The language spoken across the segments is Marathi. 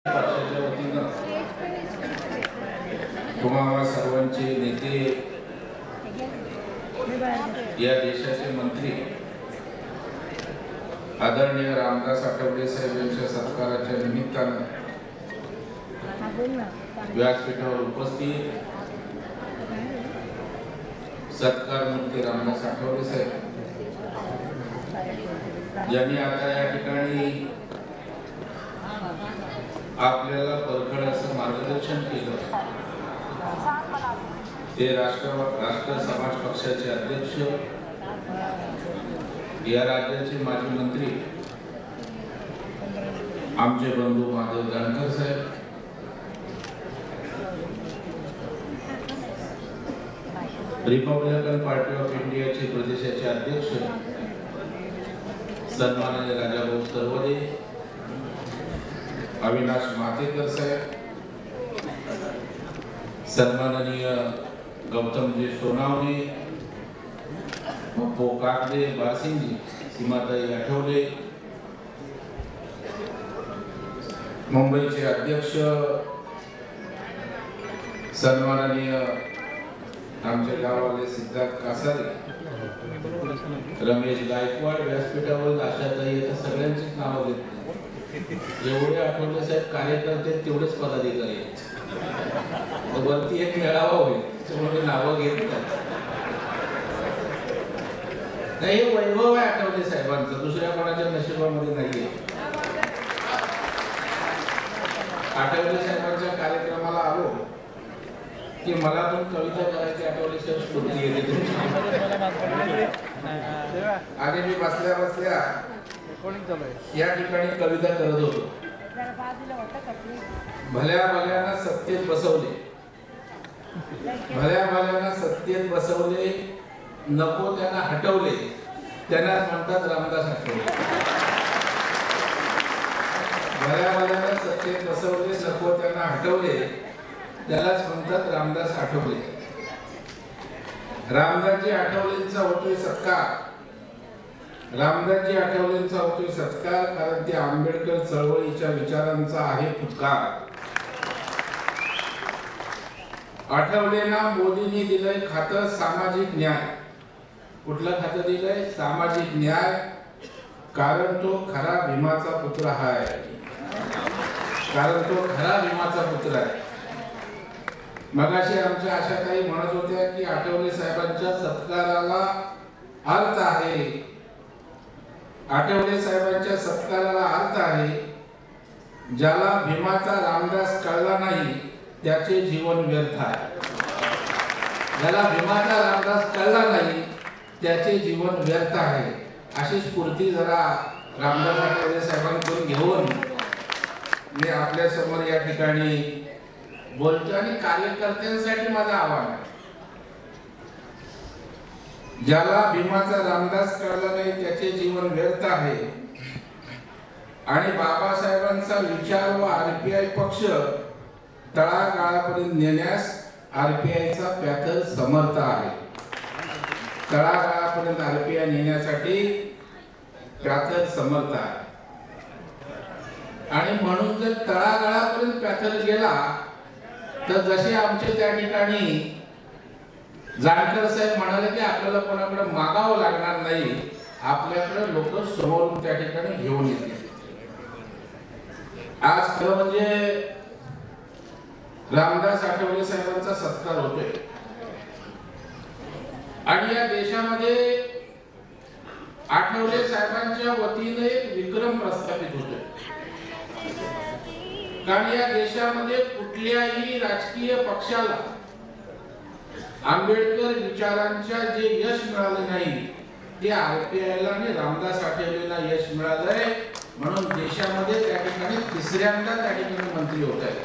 पक्षाच्या वतीनं तुम्हा सर्वांचे नेते, या देशाचे मंत्री आदरणीय रामदास आठवले साहेब यांच्या सत्काराच्या निमित्तानं व्यासपीठावर उपस्थित सत्कार मंत्री रामदास आठवले साहेब यांनी आता या ठिकाणी आपल्याला परखड असं मार्गदर्शन केलं। ते राष्ट्र समाज पक्षाचे अध्यक्ष, या राज्याचे माजी मंत्री आमचे बंधू माधव जानकर साहेब, रिपब्लिकन पार्टी ऑफ इंडियाचे प्रदेशाचे अध्यक्ष सन्माननीय राजाभाऊ सरवदे, अविनाश मातेकर साहेब, सन्माननीय गौतमजी सोनावणे, पप्पू कागदे, बासिंगजी, सीमाताई आठवले, मुंबईचे अध्यक्ष सन्माननीय आमच्या गावाले सिद्धार्थ कासारे, रमेश गायकवाड, व्यासपीठावर आशाताई, आता सगळ्यांचीच नावं घेतली। जेवढे आठवले साहेब कार्यकर्ते तेवढेच पदाधिकारी आहेत। वरती एक मेळावा होईल त्यामुळे नावं घेत नाही। वैभव आहे आठवले साहेबांचं, दुसऱ्या कोणाच्या नशिबामध्ये नाहीये। आठवले साहेबांच्या कार्यक्रमाला आलो की मला पण कविता करायची आठवले साहेब स्फूर्ती येते। आणि मी बसल्या बसल्या या ठिकाणी कविता करत होतो। भल्या भल्याना सत्तेत बसवले, भल्या भल्याना सत्तेत बसवले, नको त्यांना हटवले, त्यांना म्हणतात रामदास आठवले। भल्या भल्याना सत्तेत बसवले, नको त्यांना हटवले, त्यालाच म्हणतात रामदास आठवले। रामदासजी आठवलेंचा होतोय सत्कार, रामदासजी आठवलेंचा होतोय सत्कार, कारण ते आंबेडकर चळवळीच्या विचारांचा आहे फुटकार। आठवलेंना मोदींनी दिलंय खातं सामाजिक न्याय। कुठलं खातं दिलंय? सामाजिक न्याय, कारण तो खरा भीमाचा पुत्र आहे, कारण तो खरा भीमाचा पुत्र आहे। मगाशी आमच्या आशाताई म्हणत होत्या की आठवले साहेबांच्या सत्काराला अर्थ आहे, आठवले साहेबांच्या सत्काराला अर्थ आहे। ज्याला भीमाचा रामदास कळला नाही त्याचे जीवन व्यर्थ आहे, ज्याला भीमाचा रामदास कळला नाही त्याचे जीवन व्यर्थ आहे। अशी स्फूर्ती जरा रामदास आठवले साहेबांकडून घेऊन मी आपल्या समोर या ठिकाणी बोलतो। आणि कार्यकर्त्यांसाठी माझं आव्हान आहे, ज्याला भीमाचा रामदास कळला नाही त्याचे जीवन व्यर्थ आहे। आणि बाबासाहेबांचा विचार व आरपीआय पक्ष तळागाळापर्यंत नेण्यास आरपीआयचा पॅथर समर्थ आहे। तळागाळापर्यंत आरपीआय नेण्यासाठी पॅथर समर्थ आहे। आणि म्हणून जर तळागाळापर्यंत पॅथर गेला तर जसे आमचे त्या ठिकाणी जानकर साहेब म्हणाले की आपल्याला कोणाकडे मागावं लागणार नाही, आपल्याकडे लोक समोरून त्या ठिकाणी घेऊन येतील। आज खरं म्हणजे रामदास आठवले साहेबांचा सत्कार होतोय आणि या देशामध्ये आठवले साहेबांच्या वतीने एक विक्रम प्रस्थापित होतोय। कारण या देशामध्ये कुठल्याही राजकीय पक्षाला आंबेडकर विचारांच्या जे यश मिळाले नाही ते आरपीआयला आणि रामदास आठवलेला यश मिळालंय। म्हणून देशामध्ये त्या ठिकाणी तिसऱ्यांदा त्या ठिकाणी मंत्री होत आहेत।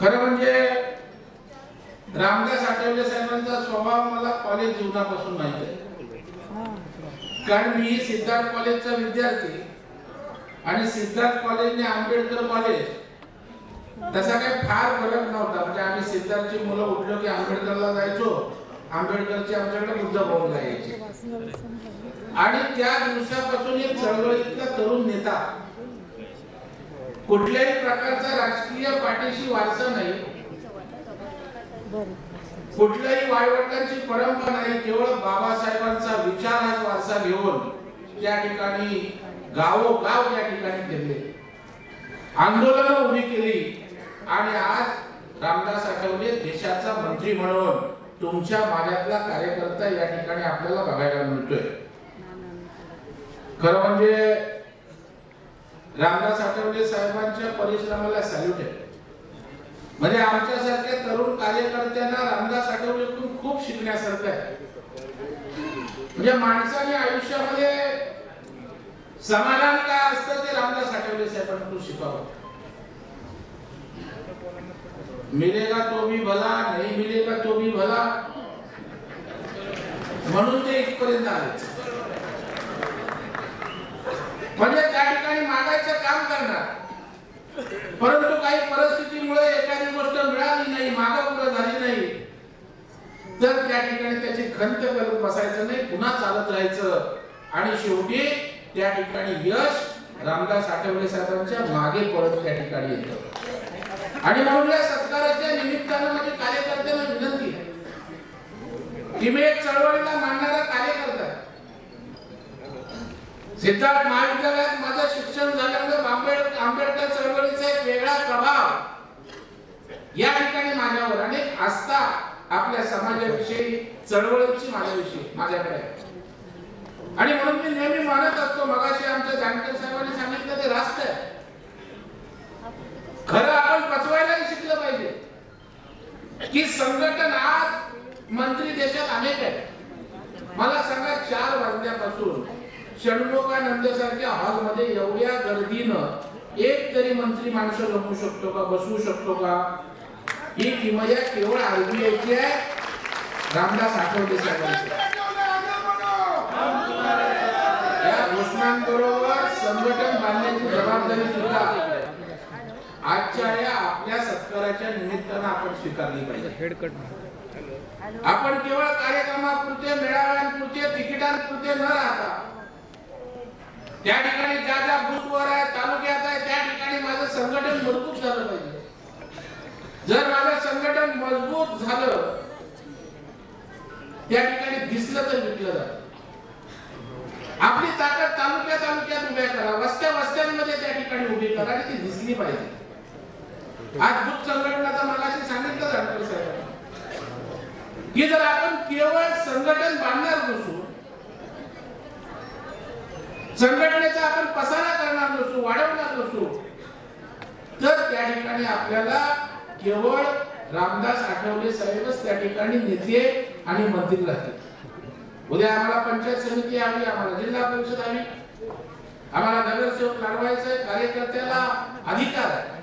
खरं म्हणजे रामदास आठवले साहेबांचा स्वभाव मला कॉलेज जीवनापासून माहिती आहे, कारण मी सिद्धार्थ कॉलेजचा विद्यार्थी आणि सिद्धार्थ कॉलेज आणि आंबेडकर कॉलेज तसा काही फार फरक नव्हता। म्हणजे आम्ही सिद्धार्थची मुलं उठलो की आंबेडकरला जायचो, आंबेडकरची आमच्याकडे बुद्ध भवन जायचे। आणि त्या दिवसापासून एक चळवळीतला तरुण नेता कुठल्याही प्रकारचा राजकीय पाठीशी वारसा नाही, कुठल्याही वाईवडिलांची परंपरा नाही, केवळ बाबासाहेबांचा विचार हा वारसा घेऊन त्या ठिकाणी गावोगाव त्या ठिकाणी फिरले, आंदोलनं उभी केली आणि आज रामदास आठवले देशाचा मंत्री म्हणून तुमच्या मागातला कार्यकर्ता या ठिकाणी आपल्याला बघायला मिळतोय. खरं म्हणजे रामदास आठवले साहेबांच्या परिश्रमाला सॅल्यूट आहे. म्हणजे आमच्यासारख्या तरुण कार्यकर्त्यांना रामदास आठवलेकडून खूप शिकण्यासारखं आहे. म्हणजे माणसाने आयुष्यामध्ये समाधान काय असतं ते रामदास आठवले साहेबांकडून शिकावं. मिलेगा तो भी भला, नहीं मिलेगा तो भी भला, म्हणून ते इथपर्यंत आले. म्हणजे त्या ठिकाणी मागायचं काम करणार, परंतु काही परिस्थितीमुळे एखादी गोष्ट मिळाली नाही, मागापुढे झाली नाही, तर त्या ठिकाणी त्याची खंत करत बसायचं नाही, पुन्हा चालत राहायचं आणि शेवटी त्या ठिकाणी यश रामदास आठवले साहेबांच्या मागे पडत त्या ठिकाणी येतं. आणि म्हणून या सत्काराच्या निमित्तानं माझी कार्यकर्त्यांना विनंती आहे की मी एक चळवळीला मानणारा कार्यकर्ता आहे. सिद्धार्थ महाविद्यालयात माझं शिक्षण झाल्यामुळे आंबेडकर चळवळीचा एक वेगळा प्रभाव या ठिकाणी माझ्यावर आणि आस्था आपल्या समाजाविषयी, चळवळीची माझ्याविषयी माझ्याकडे आहे. आणि म्हणून मी नेहमी मानत असतो, मगाशी आमच्या जानकर साहेबांनी सांगितलं ते राष्ट्र आहे. खरं आपण पचवायलाही शिकलं पाहिजे की संघटन आज मंत्री देशात अनेक आहेत. मला सांगा 4 वाजल्यापासून षण्मुखानंद सारख्या हॉलमध्ये एवढ्या गर्दीनं एक तरी मंत्री माणसं जमू शकतो का, बसवू शकतो का? ही किमया केवळ आरबीआयची आहे, रामदास आठवले साहेबांची. या घोषणांबरोबर संघटन बांधण्याची जबाबदारी सुद्धा आजच्या या आपल्या सत्काराच्या निमित्तानं आपण स्वीकारली पाहिजे. आपण केवळ कार्यक्रमापुरते, मेळाव्यांपुरते, तिकिटांपुरते न राहता त्या ठिकाणी ज्या ज्या बूथवर आहे, तालुक्यात आहे, त्या ठिकाणी माझं संघटन मजबूत झालं पाहिजे. जर माझं संघटन मजबूत झालं, त्या ठिकाणी दिसलं तर विकलं जातं. आपली ताकद तालुक्यात उभ्या करा, वस्त्यांमध्ये त्या ठिकाणी उभी करा आणि ती दिसली पाहिजे. आज बूथ संघटनाचं मगाशी सांगितलं जानकर साहेब की जर आपण केवळ संघटन बांधणार नसू, संघटनेचा आपण पसारा करणार नसू, वाढवणार नसू, तर त्या ठिकाणी आपल्याला केवळ रामदास आठवले साहेबच त्या ठिकाणी नेते आणि मंत्री राहतील. उद्या आम्हाला पंचायत समिती हवी, आम्हाला जिल्हा परिषद हवी, आम्हाला नगरसेवक लढवायचे, कार्यकर्त्याला अधिकार आहे.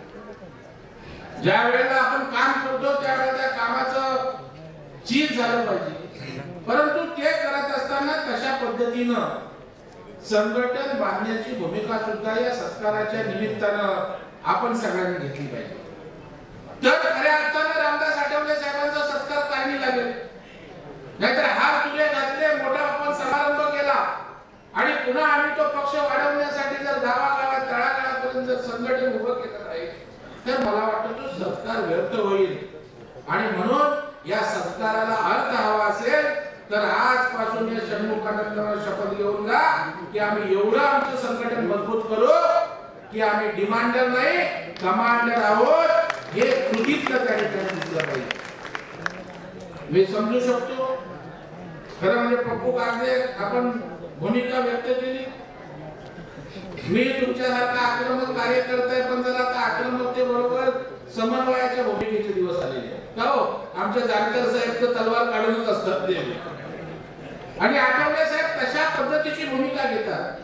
ज्या वेळेला आपण काम करतो त्यावेळेला त्या कामाचं चीज झालं पाहिजे, परंतु ते करत असताना कशा पद्धतीनं संघटन बांधण्याची भूमिका सुद्धा या सत्काराच्या निमित्तानं आपण सगळ्यांनी घेतली पाहिजे. तर खऱ्या अर्थानं रामदास आठवले साहेबांचा सत्कार करणी लागेल. नाहीतर हार तुले घातले, मोठा आपण समारंभ केला आणि पुन्हा आम्ही तो पक्ष वाढवण्यासाठी जर गावागावात तळागाळापर्यंत जर संघटन उभं केलं नाही, तर मला वाटतं तो सत्कार व्यर्थ होईल. आणि म्हणून या सत्काराला अर्थ हवा असेल तर आजपासून या षण्मुखानंदांना शपथ घेऊन जा की आम्ही एवढं आमचं संघटन मजबूत करू की आम्ही डिमांडर नाही, कमांडर आहोत, हे कृतीत त्या ठिकाणी दिसलं पाहिजे. मी समजू शकतो, खरं म्हणजे पप्पू कागदे आपण भूमिका व्यक्त केली. मी तुमच्यासारखा आक्रमक कार्यकर्ता आहे, पण जर आता आक्रमकतेबरोबर समन्वयाच्या भूमिकेचे दिवस आलेले आहेत. का हो, आमच्या जानकर साहेब तर तलवार काढूनच असतात ते, आणि आठवले साहेब तशा पद्धतीची भूमिका घेतात.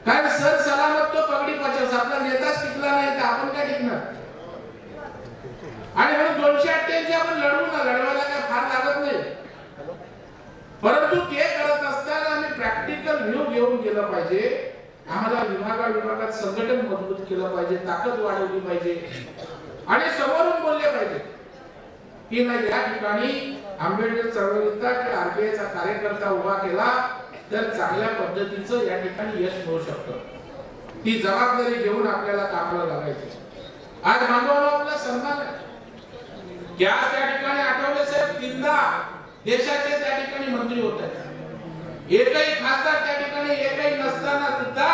कारण सर सलामत तो पगडी पचास, आपला नेताच टिकला नाही तर आपण काय टिकणार? आणि म्हणून 288 आपण लढवू ना, लढवायला काय फार लागत नाही, परंतु ते करत असताना आम्ही प्रॅक्टिकल व्ह्यू घेऊन गेलं पाहिजे. आम्हाला विभागात संघटन मजबूत केलं पाहिजे, ताकद वाढवली पाहिजे आणि समोरून बोलले पाहिजे की नाही, या ठिकाणी आंबेडकर चळवळीचा किंवा आरबीआयचा कार्यकर्ता उभा केला तर चांगल्या पद्धतीचं या ठिकाणी यश मिळू शकतं. ती जबाबदारी घेऊन आपल्याला कामाला लागायचं. आज मानवाला आपला सन्मान आहे. त्या ठिकाणी आठवले साहेब तीनदा देशाचे त्या ठिकाणी मंत्री होते. एकही खासदार त्या ठिकाणी एकही नसताना सुद्धा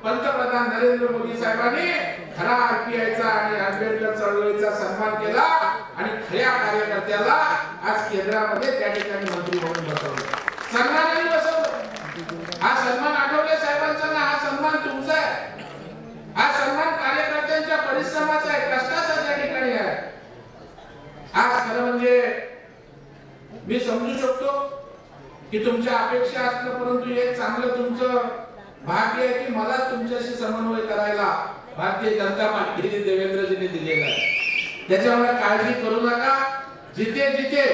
पंतप्रधान नरेंद्र मोदी साहेबांनी खरा आरपीआयचा आणि आंबेडकर चळवळीचा सन्मान केला आणि खऱ्या कार्यकर्त्याला आज केंद्रामध्ये त्या ठिकाणी मंत्री म्हणून बसवलं, सन्मानाने बसवलं. हा सन्मान आठवले साहेबांचा ना, हा सन्मान तुमचा आहे. हा सन्मान कार्यकर्त्यांच्या परिश्रमाचा आहे, कष्टाचा त्या ठिकाणी आहे. आज खरं म्हणजे मी समजू शकतो की तुमच्या अपेक्षा असणं, परंतु एक चांगलं तुमचं भाग्य आहे की मला तुमच्याशी समन्वय करायला भारतीय जनता पार्टीने देवेंद्रजींनी दिलेला आहे. त्याच्यामुळे काळजी करू नका. जिथे जिथे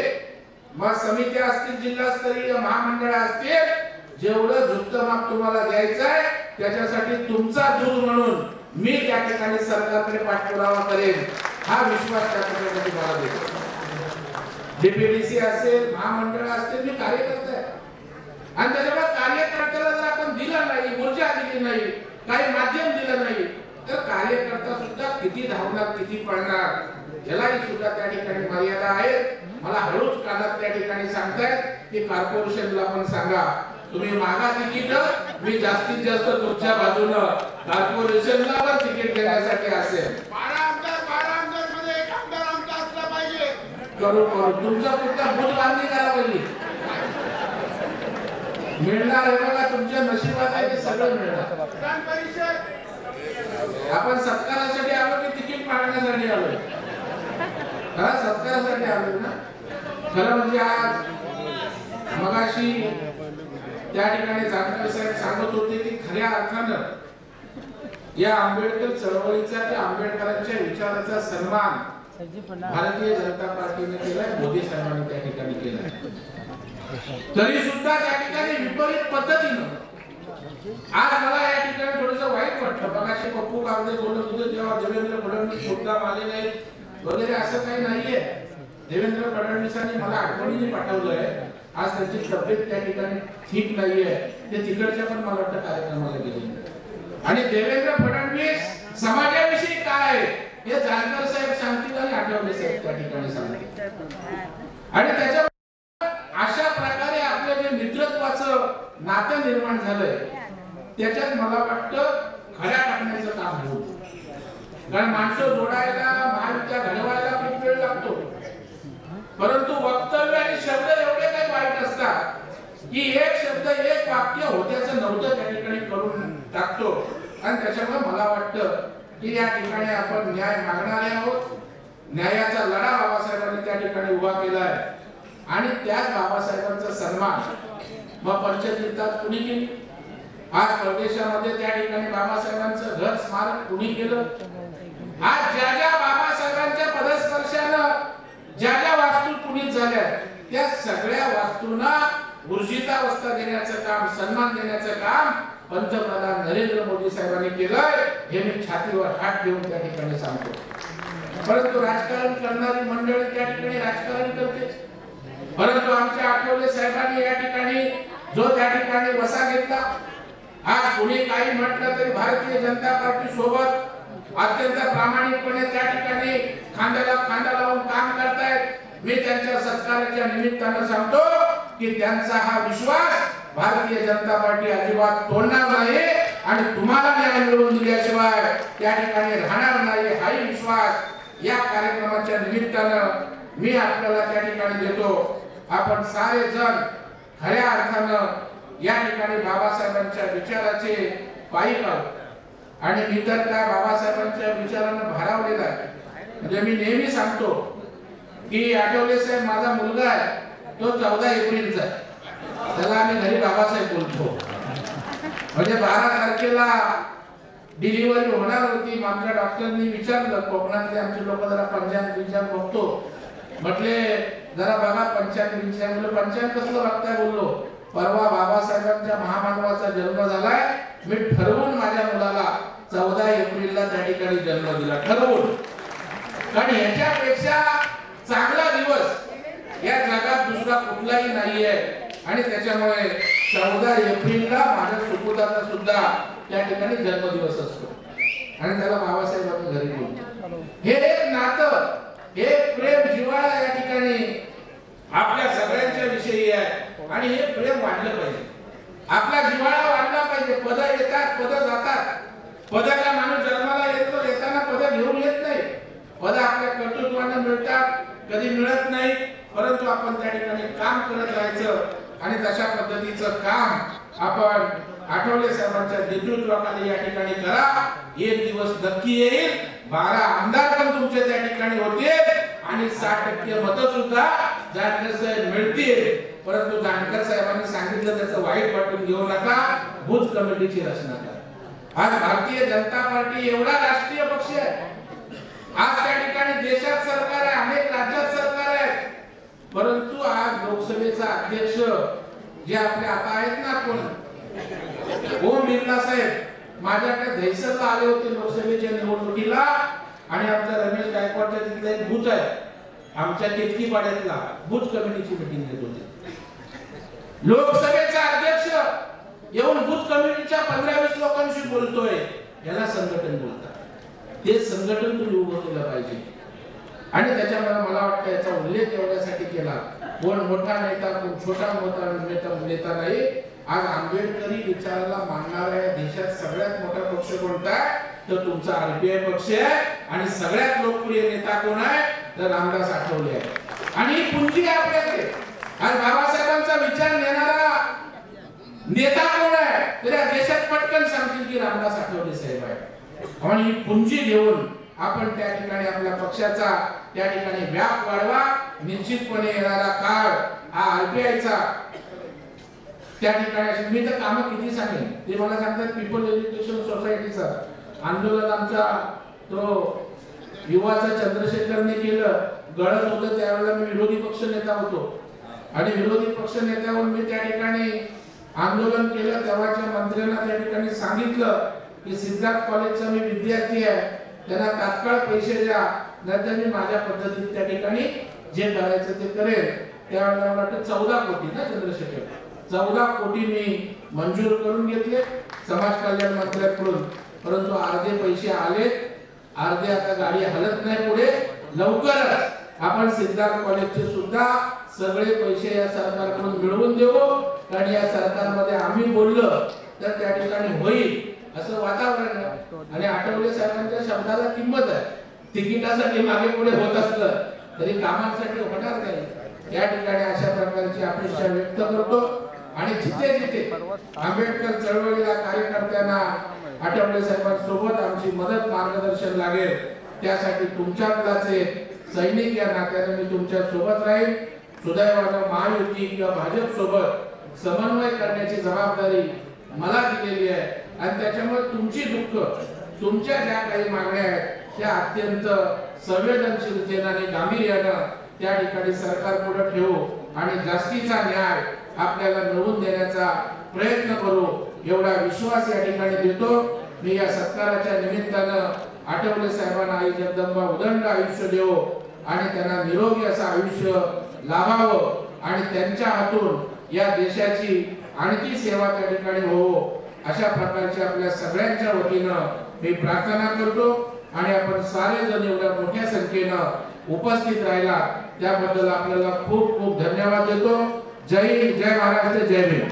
मग समित्या असतील, जिल्हास्तरीय महामंडळ असतील, जेवढं झुकतं माप तुम्हाला द्यायचं आहे त्याच्यासाठी तुमचा दूर म्हणून मी त्या ठिकाणी सरकारकडे पाठपुरावा करेन, हा विश्वास त्या ठिकाणी मला देतो. डीपीडीसी असेल, महामंडळ असतील, मी कार्यकर्ता आहे आणि त्याच्यामुळे कार्यकर्त्याला जर आपण दिलं नाही, ऊर्जा दिली नाही, काही माध्यम दिलं नाही, तर कार्यकर्ता सुद्धा किती धावणार, किती पळणार, यालाही सुद्धा त्या ठिकाणी मर्यादा आहे. मला हळूच कानात त्या ठिकाणी सांगतायत की कॉर्पोरेशनला पण सांगा तुम्ही मागा तिकीट, मी जास्तीत जास्त तुमच्या बाजूनं कॉर्पोरेशनला पण तिकीट देण्यासाठी असेल. 12 आमदार मध्ये एक आमदार आमचा असला पाहिजे. करू तुमचा कुठला भूत बांधली करा पहिली, मिळणार आहे बघा. तुमच्या नशिबात आहे ते सगळं मिळणार. विधान परिषद आपण सत्कारासाठी आलो की तिकीट मागण्यासाठी आलोय? हा, सत्कारासाठी आलो ना. खरं म्हणजे आज मगाशी त्या ठिकाणी जानकर साहेब सांगत होते की खऱ्या अर्थानं या आंबेडकर चळवळीचा, त्या आंबेडकरांच्या विचाराचा सन्मान भारतीय जनता पार्टीने केलाय, मोदी साहेबांनी त्या ठिकाणी केलाय. तरी सुद्धा त्या ठिकाणी विपरीत पद्धतीनं आज मला या ठिकाणी थोडंसं वाईट वाटतं. मगाशी पप्पू कागदे बोलत होते तेव्हा देवेंद्र फडणवीस मुद्दाम आले नाहीत वगैरे, असं काही नाहीये. देवेंद्र फडणवीसांनी मला आठवणीने पाठवलंय, आज त्यांची तब्येत त्या ठिकाणी ठीक नाहीये, ते तिकडच्या पण मला वाटतं कार्यक्रमाला गेले. आणि देवेंद्र फडणवीस समाजाविषयी काय हे जानकर साहेब सांगतील आणि आठवले साहेब त्या ठिकाणी सांगतील. आणि त्याच्या अशा प्रकारे आपलं जे नेतृत्वाचं नातं निर्माण झालंय त्याच्यात मला वाटतं खऱ्या टाकण्याचं काम होतं. कारण माणसं जोडायला, महायुत्या घडवायला खूप वेळ लागतो, परंतु वक्तव्य आणि शब्द एवढे काही वाईट असतात की एक शब्द, एक वाक्य होत्याचं नव्हतं त्या ठिकाणी करून टाकतो. आणि त्याच्यामुळे मला वाटतं की या ठिकाणी आपण न्याय मागणारे आहोत. न्यायाचा लढा बाबासाहेबांनी त्या ठिकाणी उभा केलाय आणि त्याच बाबासाहेबांचा सन्मान मग पंचतीर्थात कुणी केली, आज परदेशामध्ये त्या ठिकाणी बाबासाहेबांचं घर स्मारक कुणी केलं. आज ज्या ज्या बाबासाहेबांच्या पदस्पर्शानं ज्या ज्या वास्तू पुनीत झाल्या त्या सगळ्या वास्तूंना ऊर्जितावस्था देण्याचं काम, सन्मान देण्याचं काम पंतप्रधान नरेंद्र मोदी साहेबांनी केलंय, हे मी छातीवर हात घेऊन त्या ठिकाणी सांगतो. परंतु राजकारण करणारी मंडळी त्या ठिकाणी राजकारण करते, परंतु आमच्या आठवले साहेबांनी या ठिकाणी जो त्या ठिकाणी वसा घेतला, आज कुणी काही म्हटलं तरी भारतीय जनता पार्टी सोबत अत्यंत प्रामाणिकपणे त्या ठिकाणी खांद्याला खांदा लावून काम करतायत. मी त्यांच्या सत्काराच्या निमित्तानं सांगतो की त्यांचा हा विश्वास भारतीय जनता पार्टी अजिबात तोडणार नाही आणि तुम्हाला न्याय मिळवून दिल्याशिवाय त्या ठिकाणी राहणार नाही, हाही विश्वास या कार्यक्रमाच्या निमित्तानं मी आपल्याला त्या ठिकाणी देतो. आपण सारे जण खऱ्या अर्थानं या ठिकाणी बाबासाहेबांच्या विचाराचे पायी आहोत आणि मी तर त्या बाबासाहेबांच्या विचारानं भारावलेला आहे. म्हणजे मी नेहमी सांगतो की आठवले साहेब माझा मुलगा आहे, तो 14 एप्रिलचा आहे, त्याला आम्ही घरी बाबासाहेब बोलतो. म्हणजे 12 तारखेला डिलिव्हरी होणार होती. आमच्या डॉक्टरनी विचारलं, कोकणातले आमचे लोक जरा पंचांग बघतो, म्हटले जरा बघा पंचांग कसलं बघताय. बोललो परवा बाबासाहेबांच्या महामानवाचा जन्म झालाय, मी ठरवून माझ्या मुलाला 14 एप्रिलला त्या ठिकाणी जन्म दिला, ठरवून. कारण याच्यापेक्षा चांगला दिवस या जगात दुसरा कुठलाही नाहीये. आणि त्याच्यामुळे 14 एप्रिलला माझ्या सुपुत्राचा सुद्धा त्या ठिकाणी जन्मदिवस असतो आणि त्याला बाबासाहेबांनी घरी बोलतो. हे एक नातं, हे प्रेम जिव्हाळा या ठिकाणी आपल्या सगळ्यांच्या विषयी आहे आणि हे प्रेम वाढलं पाहिजे. आपला जिव्हाळा वाढला पाहिजे. पद येतात, पद जातात. पदाला माणूस जन्माला येतो, येताना पद घेऊन येत नाही. पद आपल्या कर्तृत्वाने मिळतात, कधी मिळत नाही, परंतु आपण त्या ठिकाणी काम करत राहायचं आणि तशा पद्धतीचं काम आपण आठवले साहेबांच्या नेतृत्वाखाली या ठिकाणी करा. एक दिवस नक्की येईल, 12 आमदार पण तुमचे त्या ठिकाणी होते आणि 60% मतं सुद्धा जानकर साहेब मिळतील. परंतु जानकर साहेबांनी सांगितलं त्याचं वाईट वाटून घेऊ नका, बूथ कमिटीची रचना करा. आज भारतीय जनता पार्टी एवढा राष्ट्रीय पक्ष आहे. आज त्या ठिकाणी देशात सरकार आहे, अनेक राज्यात सरकार आहे, परंतु आज लोकसभेचा अध्यक्ष जे आपले आता आहेत ना, कोण ओम बिर्ला साहेब माझ्याकडे दहिसरला आले होते लोकसभेच्या निवडणुकीला आणि आमचा रमेश गायकवाडच्या तिथला एक बूथ आहे, आमच्या केतकीपाड्यातला बूथ कमिटीची मीटिंग घेत होते. लोकसभेचा अध्यक्ष येऊन बूथ कमिटीच्या 15-20 लोकांशी बोलतोय, याला संघटन बोलतात. ते संघटन तुम्ही उभं केलं पाहिजे आणि त्याच्यामुळे मला वाटतं याचा उल्लेख एवढ्यासाठी केला, कोण मोठा नेता कोण छोटा मोठा नेता नाही. आज आंबेडकरी विचाराला मानणारा देशात सगळ्यात मोठा पक्ष कोणता आहे तर तुमचा आरपीआय पक्ष आहे आणि सगळ्यात लोकप्रिय नेता कोण आहे तर रामदास आठवले आहे. आणि ही पुंजी आपल्याकडे आज बाबासाहेबांचा विचार नेणारा नेता कोण आहे तर या देशात पटकन सांगतील की रामदास आठवले साहेब आहे. आणि ही पुंजी घेऊन आपण त्या ठिकाणी आपल्या पक्षाचा त्या ठिकाणी व्याप वाढवा. निश्चितपणे येणारा काळ हा आरपीआयचा त्या ठिकाणी मी तर काम किती सांगेन ते मला सांगतात. पीपल एज्युकेशन सोसायटीचा आंदोलन आमचा तो युवाचा चंद्रशेखरने केलं, गळत होतं त्यावेळेला मी विरोधी पक्ष नेता होतो आणि विरोधी पक्ष नेत्यावर मी त्या ठिकाणी आंदोलन केलं. तेव्हाच्या मंत्र्यांना त्या ठिकाणी सांगितलं की सिद्धार्थ कॉलेजचा मी विद्यार्थी आहे, त्यांना तात्काळ पैसे द्या, नंतर मी माझ्या पद्धतीने त्या ठिकाणी जे करायचं ते करेल. त्यावेळेला मला वाटतं 14 कोटी ना चंद्रशेखर, 14 कोटी मी मंजूर करून घेतले समाज कल्याण मंत्र्यांकडून. परंतु अर्धे पैसे आले, अर्धे आता गाडी हलत नाही पुढे. लवकरच आपण सिद्धार्थ कॉलेजचे सुद्धा सगळे पैसे या सरकारकडून मिळवून देऊ, कारण या सरकारमध्ये आम्ही बोललो तर त्या ठिकाणी होईल असं वातावरण आहे. आणि आठवले साहेबांच्या शब्दाला किंमत आहे. तिकिटासाठी मागे पुढे होत असलं तरी कामांसाठी होणार नाही. या ठिकाणी अशा प्रकारची अपेक्षा व्यक्त करतो आणि जिथे जिथे आंबेडकर चळवळीला कार्यकर्त्यांना आठवले साहेबांसोबत आमची मदत मार्गदर्शन लागेल त्यासाठी तुमच्याकडे सैनिक या नात्याने मी तुमच्या सोबत राहील. सुदैवानं महायुती किंवा भाजप सोबत समन्वय करण्याची जबाबदारी मला दिलेली आहे आणि त्याच्यामुळे तुमची दुःख तुमच्या ज्या काही मागण्या आहेत त्या अत्यंत संवेदनशीलतेने आणि गांभीर्यानं त्या ठिकाणी सरकार पुढे ठेवू आणि जास्तीचा न्याय आपल्याला मिळवून देण्याचा प्रयत्न करू एवढा विश्वास या ठिकाणी देतो. मी या सत्काराच्या निमित्तानं आठवले साहेबांना आई जगदंबा उदंड आयुष्य देवो आणि त्यांना निरोगी असं आयुष्य लाभावं आणि त्यांच्या हातून या देशाची आणखी सेवा त्या ठिकाणी हो अशा प्रकारच्या आपल्या सगळ्यांच्या वतीनं मी प्रार्थना करतो. आणि आपण सारे जण एवढ्या मोठ्या संख्येनं उपस्थित राहिला त्याबद्दल आपल्याला खूप खूप धन्यवाद देतो. जय हिंद, जय महाराष्ट्र, जय भीम.